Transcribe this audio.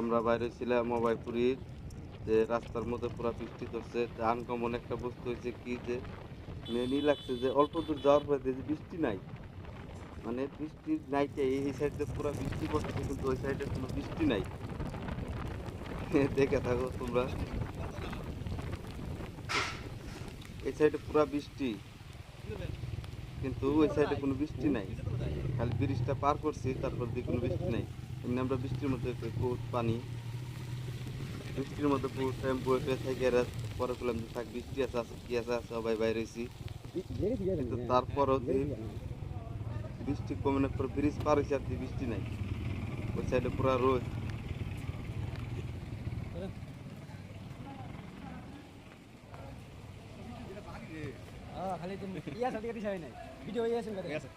আমরা বাইরে ছিলাম অভয়পুরীর যে রাস্তার মধ্যে পুরা বৃষ্টি ধরছে। আনকমন একটা বস্তু হয়েছে কি যে মেনই লাগছে যে অল্প দূর যাওয়ার পরে দেখি বৃষ্টি নাই। মানে বৃষ্টি নাইতে এই সাইডে পুরা বৃষ্টি পড়তেছে কিন্তু ওই সাইডে কোনো বৃষ্টি নাই। দেখে থাকো তোমরা। এই সাইডে পুরা বৃষ্টি কিন্তু ওই সাইডে কোনো বৃষ্টি নাই। খালি ব্রিজটা পার করছি তারপর দিয়ে কোনো বৃষ্টি নাই। এমনি আমরা বৃষ্টির মধ্যে বহুত পানি, বৃষ্টির মধ্যে বহুত টাইম বয়ে থেকে পরে বললাম যে থাক বৃষ্টি আছে আছে কি আছে আছে সবাই বাইরে হয়েছি। কিন্তু তারপরও যে বৃষ্টি কমানোর পর ব্রিজ পার হয়েছে আর দিয়ে বৃষ্টি নাই। ওই সাইডে পুরা রোদ। খালি ইয়া সাথে দিশাই নাই ভিডিও ইয়া আছে